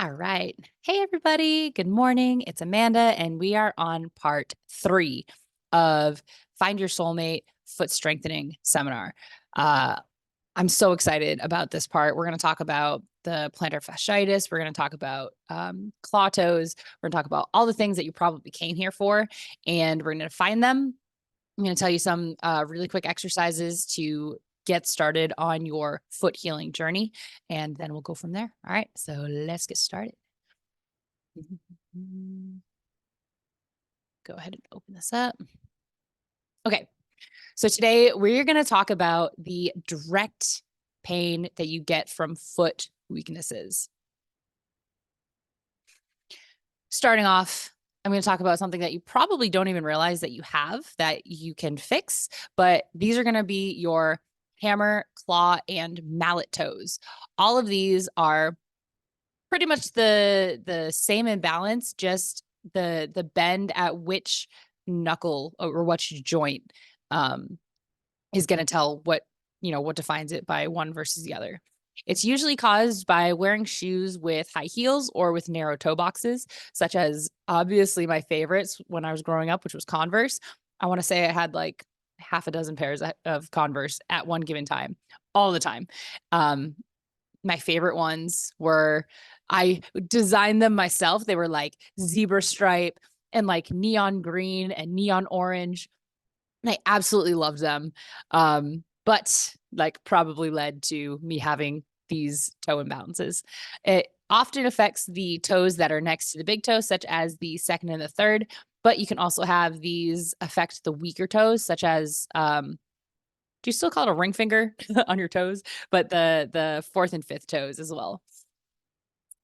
All right. Hey, everybody. Good morning. It's Amanda, and we are on part 3 of Find Your Soulmate Foot Strengthening Seminar. Uh, I'm so excited about this part. We're going to talk about the plantar fasciitis. We're going to talk about claw toes. We're going to talk about all the things that you probably came here for, and we're going to find them. I'm going to tell you some really quick exercises to get started on your foot healing journey, and then we'll go from there. All right, so let's get started. Go ahead and open this up. Okay, so today we're going to talk about the direct pain that you get from foot weaknesses. Starting off, I'm going to talk about something that you probably don't even realize that you have that you can fix, but these are going to be your hammer, claw, and mallet toes. All of these are pretty much the same in balance, just the bend at which knuckle or which joint is going to tell what defines it by one versus the other. It's usually caused by wearing shoes with high heels or with narrow toe boxes, such as obviously my favorites when I was growing up, which was Converse. I want to say I had like half a dozen pairs of Converse at one given time, all the time. My favorite ones were, I designed them myself. They were like zebra stripe and like neon green and neon orange. And I absolutely loved them. But like probably led to me having these toe imbalances. It often affects the toes that are next to the big toe, such as the second and the third, but you can also have these affect the weaker toes, such as, do you still call it a ring finger on your toes? But the fourth and fifth toes as well.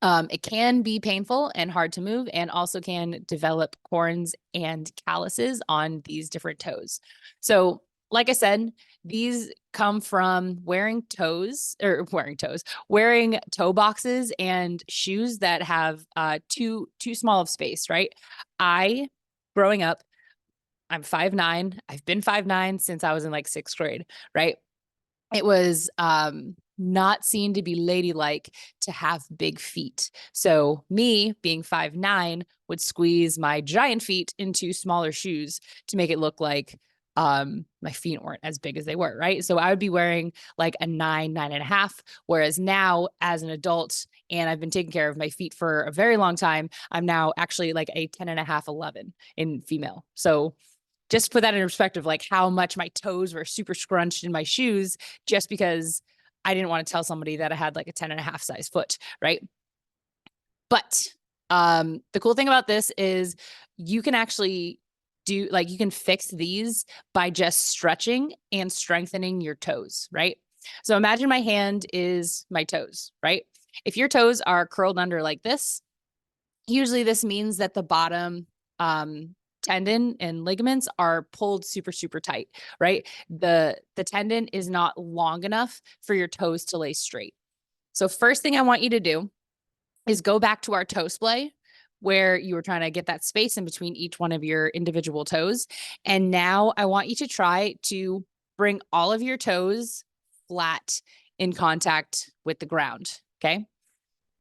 It can be painful and hard to move, and also can develop corns and calluses on these different toes. So, like I said, these come from wearing toe boxes and shoes that have too small of space, right? Growing up, I'm 5'9". I've been 5'9" since I was in like 6th grade, right? It was not seen to be ladylike to have big feet. So me being 5'9" would squeeze my giant feet into smaller shoes to make it look like my feet weren't as big as they were, right? So I would be wearing like a 9.5. Whereas now as an adult, and I've been taking care of my feet for a very long time, I'm now actually like a 10.5, 11 in female. So just put that in perspective, like how much my toes were super scrunched in my shoes just because I didn't want to tell somebody that I had like a 10.5 size foot, right? But the cool thing about this is you can actually you can fix these by just stretching and strengthening your toes, right? So imagine my hand is my toes, right? If your toes are curled under like this, usually this means that the bottom tendon and ligaments are pulled super, super tight, right? The tendon is not long enough for your toes to lay straight. So first thing I want you to do is go back to our toe splay where you were trying to get that space in between each one of your individual toes. And now I want you to try to bring all of your toes flat in contact with the ground, okay?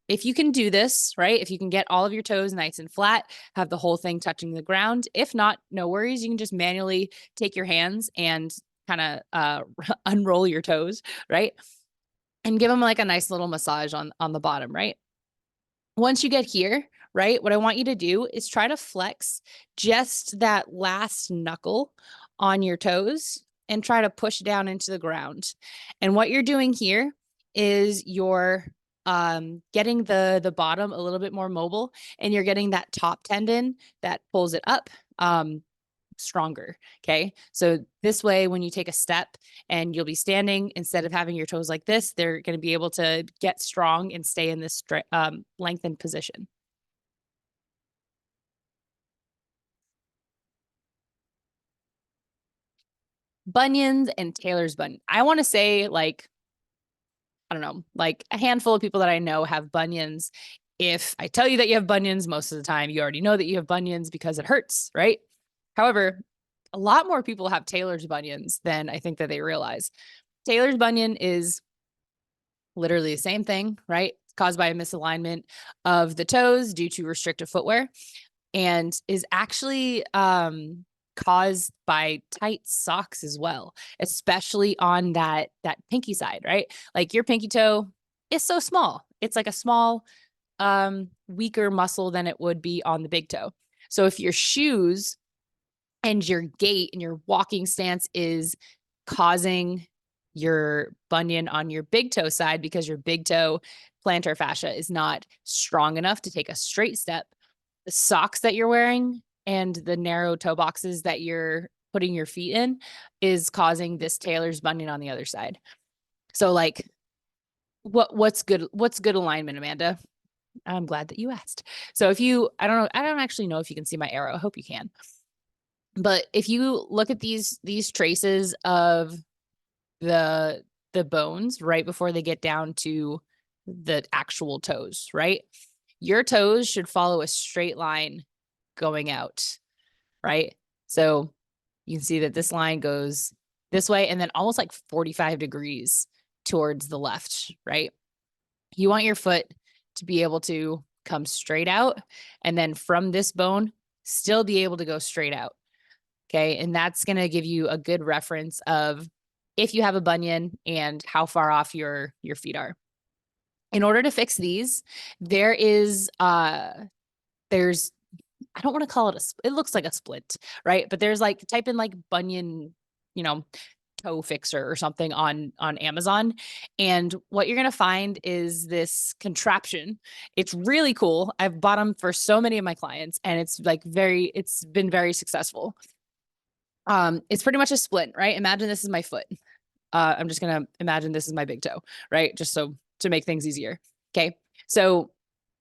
If you can do this, right, if you can get all of your toes nice and flat, have the whole thing touching the ground. If not, no worries. You can just manually take your hands and kind of unroll your toes, right? And give them like a nice little massage on the bottom, right? Once you get here, right, what I want you to do is try to flex just that last knuckle on your toes and try to push down into the ground. And what you're doing here is you're getting the bottom a little bit more mobile, and you're getting that top tendon that pulls it up stronger. Okay. So this way, when you take a step and you'll be standing, instead of having your toes like this, they're going to be able to get strong and stay in this lengthened position. Bunions and Taylor's bunion. I want to say like, I don't know, like a handful of people that I know have bunions. If I tell you that you have bunions, most of the time you already know that you have bunions because it hurts, right? However, a lot more people have Taylor's bunions than I think that they realize. Taylor's bunion is literally the same thing, right? caused by a misalignment of the toes due to restrictive footwear, and is actually caused by tight socks as well, especially on that pinky side, right? Like your pinky toe is so small. It's like a small, weaker muscle than it would be on the big toe. So if your shoes and your gait and your walking stance is causing your bunion on your big toe side because your big toe plantar fascia is not strong enough to take a straight step, the socks that you're wearing and the narrow toe boxes that you're putting your feet in is causing this tailor's bunion on the other side. So like what's good alignment, Amanda? I'm glad that you asked. So if you, I don't actually know if you can see my arrow. I hope you can. But if you look at these traces of the bones right before they get down to the actual toes, right? Your toes should follow a straight line going out, right? So you can see that this line goes this way and then almost like 45 degrees towards the left, right? You want your foot to be able to come straight out and then from this bone still be able to go straight out. Okay. And that's going to give you a good reference of if you have a bunion and how far off your feet are. In order to fix these, there's, I don't want to call it it looks like a splint, right? But there's like, type in like bunion, toe fixer or something on Amazon. And what you're going to find is this contraption. It's really cool. I've bought them for so many of my clients and it's been very successful. It's pretty much a splint, right? Imagine this is my foot. I'm just going to imagine this is my big toe, right? Just so to make things easier. Okay. So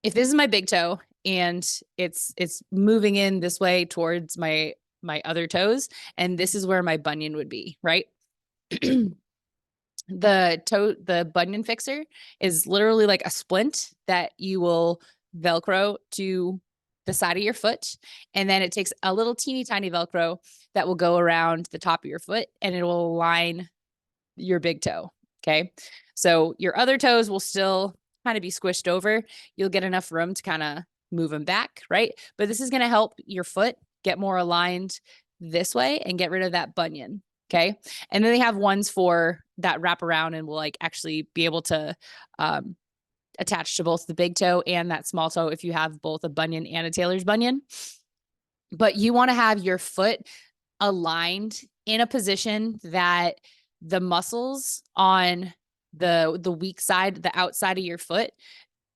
if this is my big toe and it's moving in this way towards my other toes, and this is where my bunion would be, right? The bunion fixer is literally like a splint that you will Velcro to the side of your foot. And then it takes a little teeny tiny Velcro that will go around the top of your foot and it will align your big toe. Okay. So your other toes will still kind of be squished over. You'll get enough room to kind of move them back. Right. But this is going to help your foot get more aligned this way and get rid of that bunion. Okay. And then they have ones for that wrap around and will like actually be able to, attach to both the big toe and that small toe if you have both a bunion and a tailor's bunion. But you want to have your foot aligned in a position that the muscles on the weak side, the outside of your foot,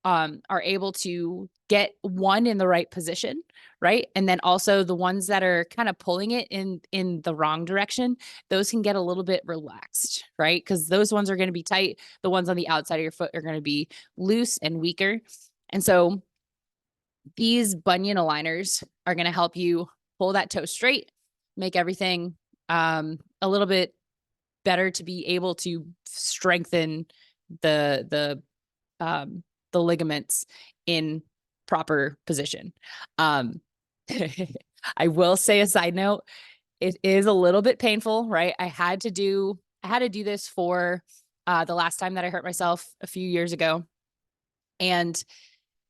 are able to get one in the right position, right? And then also the ones that are kind of pulling it in the wrong direction, those can get a little bit relaxed, right? Because those ones are going to be tight. The ones on the outside of your foot are going to be loose and weaker. And so these bunion aligners are going to help you pull that toe straight, make everything a little bit better to be able to strengthen the ligaments in proper position. I will say a side note, it is a little bit painful, right? I had to do this for the last time that I hurt myself a few years ago. And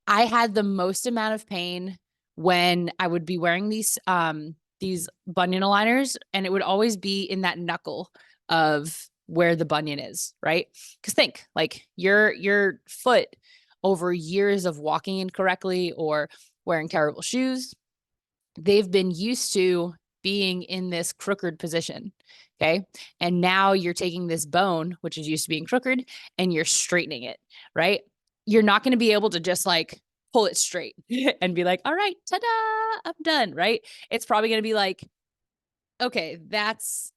I had the most amount of pain when I would be wearing these bunion aligners, and it would always be in that knuckle of where the bunion is, right? Because think like your foot over years of walking incorrectly or wearing terrible shoes, they've been used to being in this crooked position. Okay. And now you're taking this bone, which is used to being crooked, and you're straightening it, right? You're not going to be able to just like pull it straight and be like, all right, ta-da, I'm done, right? It's probably going to be like, okay, that's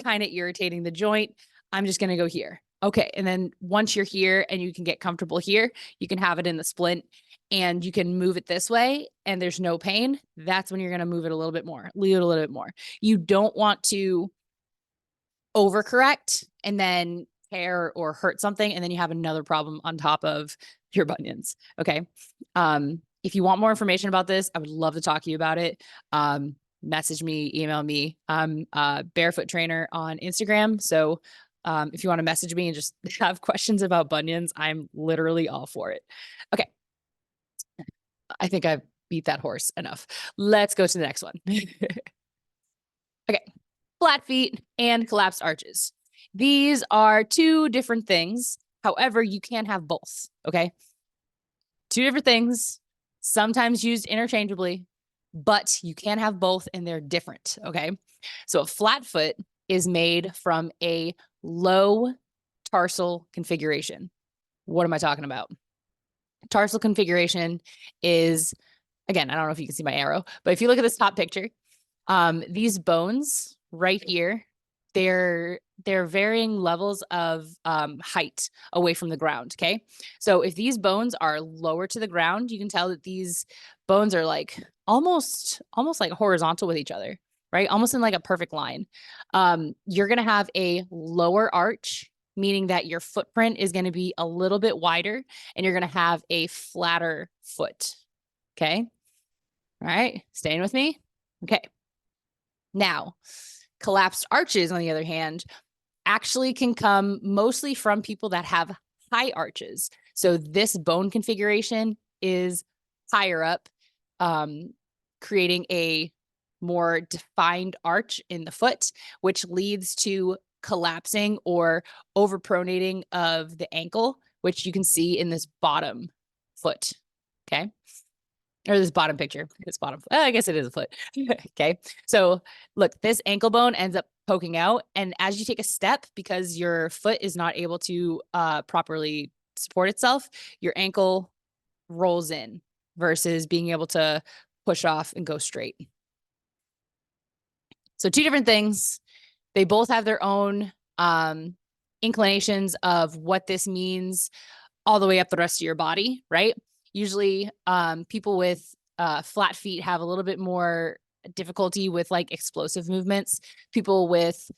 kind of irritating the joint. I'm just going to go here. Okay. And then once you're here and you can get comfortable here, you can have it in the splint and you can move it this way and there's no pain. That's when you're going to move it a little bit more, leave it a little bit more. You don't want to overcorrect and then tear or hurt something. And then you have another problem on top of your bunions. Okay. If you want more information about this, I would love to talk to you about it. Message me, email me. I'm Barefoot Trainer on Instagram. So If you want to message me and just have questions about bunions, I'm literally all for it. Okay. I think I've beat that horse enough. Let's go to the next one. Okay. Flat feet and collapsed arches. These are two different things. However, you can have both. Okay. Two different things, sometimes used interchangeably, but you can have both and they're different. Okay. So a flat foot is made from a low tarsal configuration. What am I talking about? Tarsal configuration is, again, I don't know if you can see my arrow, but if you look at this top picture, these bones right here, they're varying levels of height away from the ground. Okay. So if these bones are lower to the ground, you can tell that these bones are like almost like horizontal with each other, right? Almost in like a perfect line. You're going to have a lower arch, meaning that your footprint is going to be a little bit wider and you're going to have a flatter foot. Okay. All right. Staying with me. Okay. Now, collapsed arches, on the other hand, actually can come mostly from people that have high arches. So this bone configuration is higher up, creating a more defined arch in the foot, which leads to collapsing or overpronating of the ankle, which you can see in this bottom foot. Okay. Or this bottom picture, this bottom, I guess it is a foot. Okay. So look, this ankle bone ends up poking out. And as you take a step, because your foot is not able to properly support itself, your ankle rolls in versus being able to push off and go straight. So two different things. They both have their own inclinations of what this means all the way up the rest of your body, right? Usually people with flat feet have a little bit more difficulty with like explosive movements. People with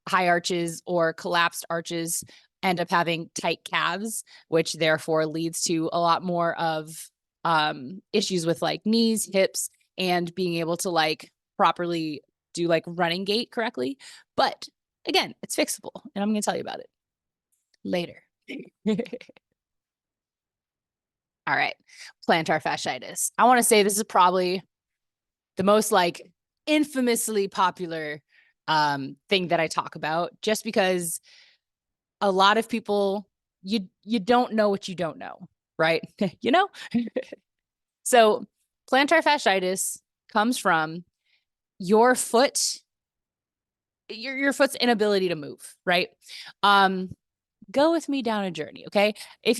high arches or collapsed arches end up having tight calves, which therefore leads to a lot more of issues with like knees, hips, and being able to like properly do like running gait correctly. But again, it's fixable, and I'm going to tell you about it later. All right. Plantar fasciitis. I want to say this is probably the most like infamously popular thing that I talk about, just because a lot of people, you don't know what you don't know, right? You know? So plantar fasciitis comes from your foot, your foot's inability to move, right? Go with me down a journey, okay?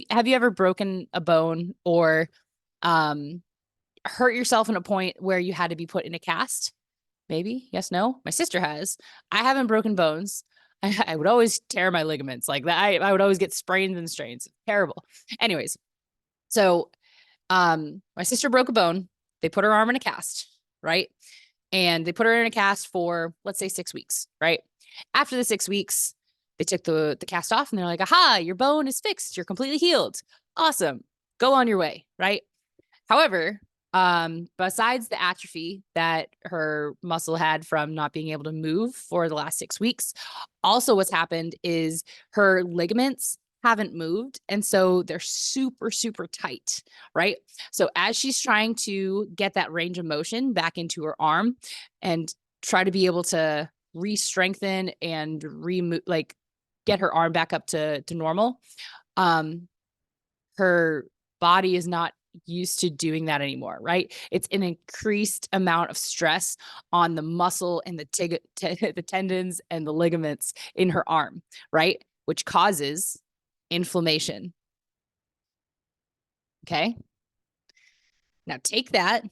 Have you ever broken a bone or hurt yourself in a point where you had to be put in a cast? Maybe. Yes, no. My sister has. I haven't broken bones. I would always tear my ligaments like that. I would always get sprains and strains. Terrible. Anyways, so my sister broke a bone. They put her arm in a cast, right? And they put her in a cast for, let's say, 6 weeks, right? After the 6 weeks, they took the cast off and they're like, aha, your bone is fixed. You're completely healed. Awesome. Go on your way, right? However, besides the atrophy that her muscle had from not being able to move for the last 6 weeks, also what's happened is her ligaments haven't moved. And so they're super, super tight, right? So as she's trying to get that range of motion back into her arm and try to be able to re-strengthen and remove, like get her arm back up to normal, her body is not used to doing that anymore, right? It's an increased amount of stress on the muscle and the tendons and the ligaments in her arm, right? Which causes inflammation. Okay. Now take that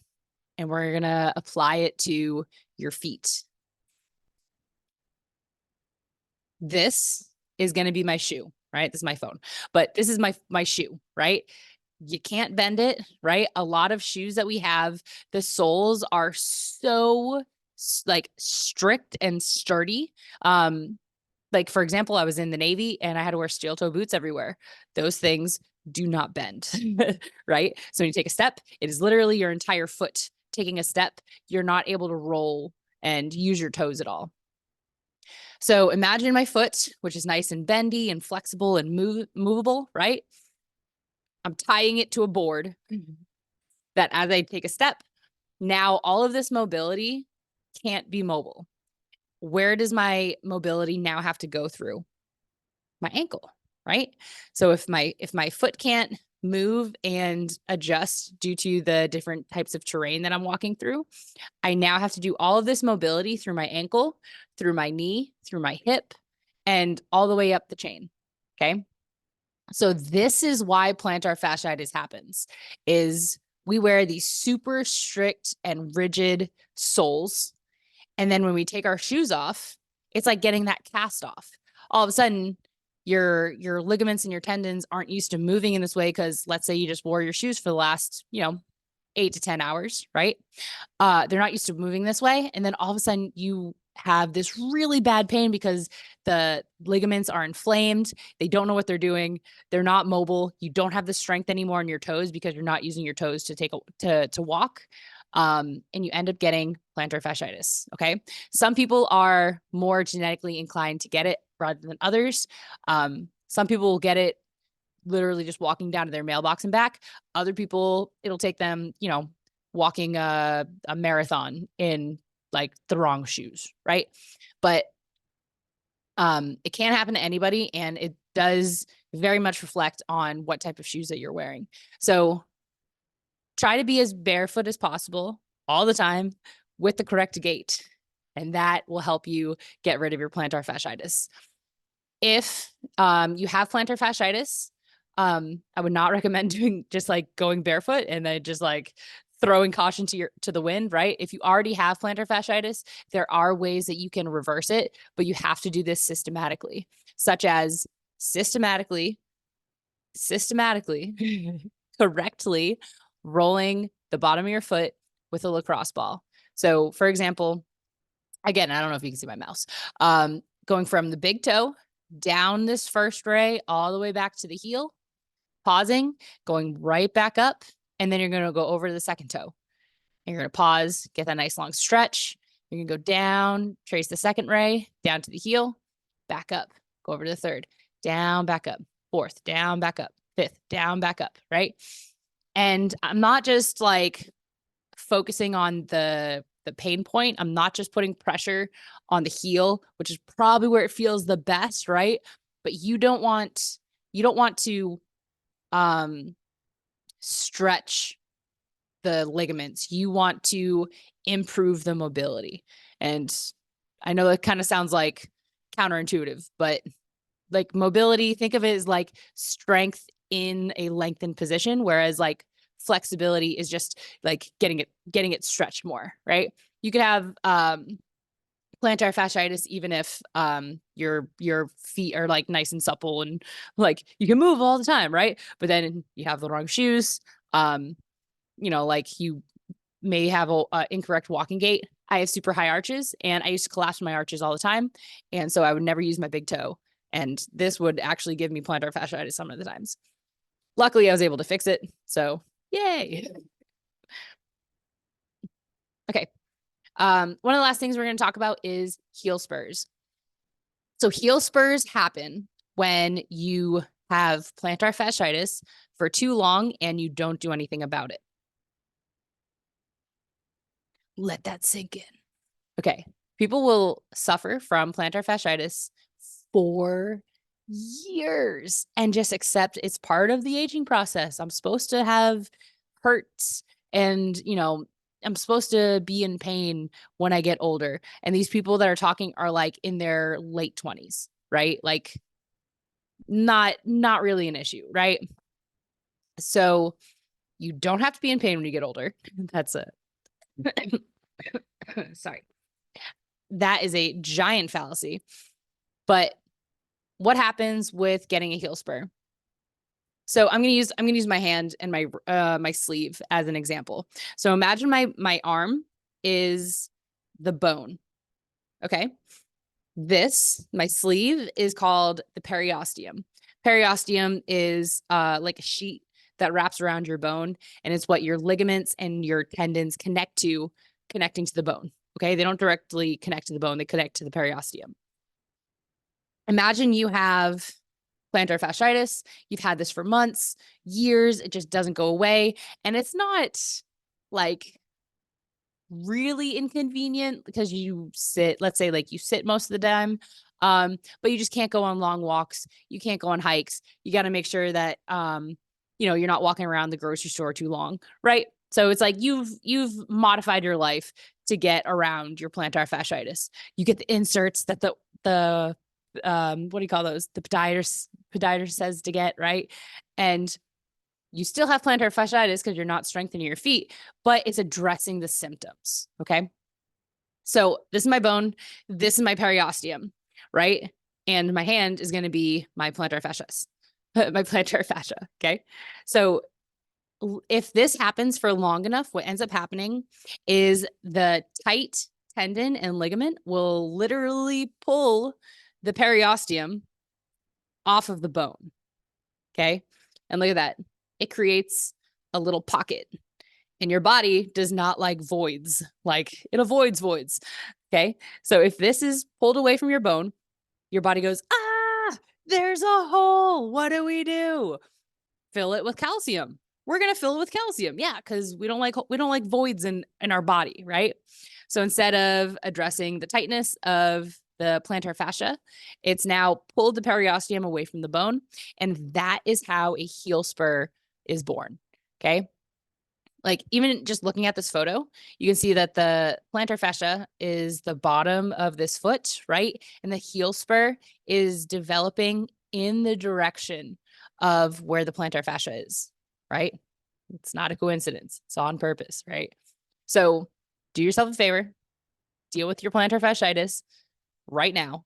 and we're going to apply it to your feet. This is going to be my shoe, right? This is my phone, but this is my shoe, right? You can't bend it, right? A lot of shoes that we have, the soles are so like strict and sturdy. Like for example, I was in the Navy and I had to wear steel toe boots everywhere. Those things do not bend, right? So when you take a step, it is literally your entire foot taking a step. You're not able to roll and use your toes at all. So imagine my foot, which is nice and bendy and flexible and movable, right? I'm tying it to a board that as I take a step, now all of this mobility can't be mobile. Where does my mobility now have to go through? My ankle, right? So if my foot can't move and adjust due to the different types of terrain that I'm walking through, I now have to do all of this mobility through my ankle, through my knee, through my hip, and all the way up the chain. Okay. So this is why plantar fasciitis happens, is we wear these super strict and rigid soles. And then when we take our shoes off, it's like getting that cast off. All of a sudden, your ligaments and your tendons aren't used to moving in this way because let's say you just wore your shoes for the last, 8 to 10 hours, right? They're not used to moving this way. And then all of a sudden you have this really bad pain because the ligaments are inflamed. They don't know what they're doing. They're not mobile. You don't have the strength anymore in your toes because you're not using your toes to walk. And you end up getting plantar fasciitis. Okay. Some people are more genetically inclined to get it rather than others. Some people will get it literally just walking down to their mailbox and back. Other people, it'll take them, walking a marathon in like the wrong shoes, right? But it can happen to anybody, and it does very much reflect on what type of shoes that you're wearing. So try to be as barefoot as possible all the time with the correct gait, and that will help you get rid of your plantar fasciitis. If you have plantar fasciitis, I would not recommend doing just like going barefoot and then just like throwing caution to the wind, right? If you already have plantar fasciitis, there are ways that you can reverse it, but you have to do this systematically, such as systematically, correctly rolling the bottom of your foot with a lacrosse ball. So, for example, again, I don't know if you can see my mouse. Going from the big toe down this first ray all the way back to the heel, pausing, going right back up, and then you're going to go over to the second toe. And you're going to pause, get that nice long stretch. You're going to go down, trace the second ray, down to the heel, back up, go over to the third, down, back up, fourth, down, back up, fifth, down, back up, right? And I'm not just like focusing on the pain point. I'm not just putting pressure on the heel, which is probably where it feels the best, right? But you don't want to stretch the ligaments. You want to improve the mobility. And I know that kind of sounds like counterintuitive, but like mobility, think of it as like strength in a lengthened position, whereas like flexibility is just like getting it stretched more, right? You could have plantar fasciitis even if your feet are like nice and supple and like you can move all the time, right? But then you have the wrong shoes, like you may have a incorrect walking gait. I have super high arches and I used to collapse my arches all the time, and so I would never use my big toe, and this would actually give me plantar fasciitis some of the times. Luckily I was able to fix it, so yay. Okay. One of the last things we're going to talk about is heel spurs. So heel spurs happen when you have plantar fasciitis for too long and you don't do anything about it. Let that sink in. Okay. People will suffer from plantar fasciitis for years and just accept it's part of the aging process. I'm supposed to have hurts and, I'm supposed to be in pain when I get older. And these people that are talking are like in their late 20s, right? Like not really an issue, right? So you don't have to be in pain when you get older. That's a sorry. That is a giant fallacy. But what happens with getting a heel spur? So I'm gonna use my hand and my sleeve as an example. So imagine my arm is the bone. Okay. My sleeve is called the periosteum. Periosteum is like a sheet that wraps around your bone, and it's what your ligaments and your tendons connecting to the bone. Okay. They don't directly connect to the bone, they connect to the periosteum. Imagine you have plantar fasciitis. You've had this for months, years. It just doesn't go away. And it's not like really inconvenient because you sit, let's say like you sit most of the time, but you just can't go on long walks. You can't go on hikes. You got to make sure that, you're not walking around the grocery store too long, right? So it's like you've modified your life to get around your plantar fasciitis. You get the inserts that the what do you call those? The podiatrist says to get, right? And you still have plantar fasciitis because you're not strengthening your feet, but it's addressing the symptoms. Okay. So this is my bone. This is my periosteum, right? And my hand is going to be my plantar fascia, my plantar fascia. Okay. So if this happens for long enough, what ends up happening is the tight tendon and ligament will literally pull the periosteum off of the bone. Okay. And look at that. It creates a little pocket, and your body does not like voids. Like it avoids voids. Okay. So if this is pulled away from your bone, your body goes, there's a hole. What do we do? Fill it with calcium. We're going to fill it with calcium. Yeah. Cause we don't like voids in our body. Right. So instead of addressing the tightness of the plantar fascia, it's now pulled the periosteum away from the bone. And that is how a heel spur is born. Okay. Like even just looking at this photo, you can see that the plantar fascia is the bottom of this foot, right? And the heel spur is developing in the direction of where the plantar fascia is, right? It's not a coincidence. It's on purpose, right? So do yourself a favor, deal with your plantar fasciitis right now,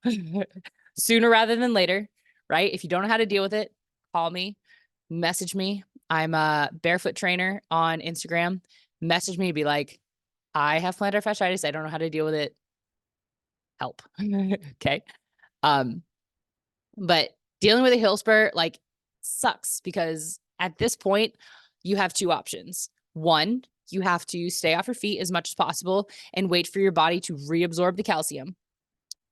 sooner rather than later, right? If you don't know how to deal with it, call me, message me. I'm a barefoot trainer on Instagram. Message me, be like, I have plantar fasciitis. I don't know how to deal with it. Help. Okay. Um, but dealing with a heel spur like sucks because at this point you have two options. One, you have to stay off your feet as much as possible and wait for your body to reabsorb the calcium,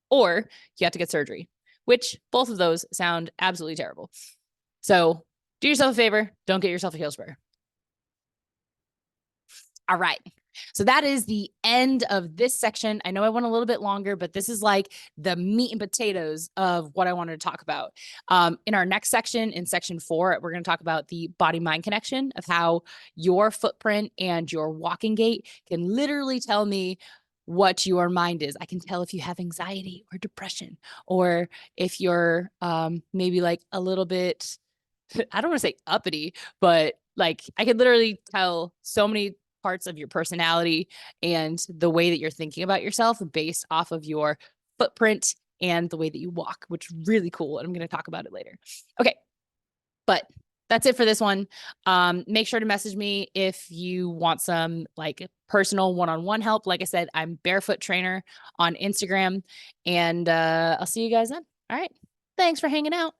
or you have to get surgery, which both of those sound absolutely terrible. So do yourself a favor. Don't get yourself a heel spur. All right. So that is the end of this section. I know I went a little bit longer, but this is like the meat and potatoes of what I wanted to talk about. In our next section, in section 4, we're going to talk about the body-mind connection of how your footprint and your walking gait can literally tell me what your mind is. I can tell if you have anxiety or depression, or if you're maybe like a little bit, I don't want to say uppity, but like I could literally tell so many parts of your personality and the way that you're thinking about yourself based off of your footprint and the way that you walk, which is really cool. And I'm going to talk about it later. Okay. But that's it for this one. Make sure to message me if you want some like personal one-on-one help. Like I said, I'm Barefoot Trainer on Instagram, and I'll see you guys then. All right. Thanks for hanging out.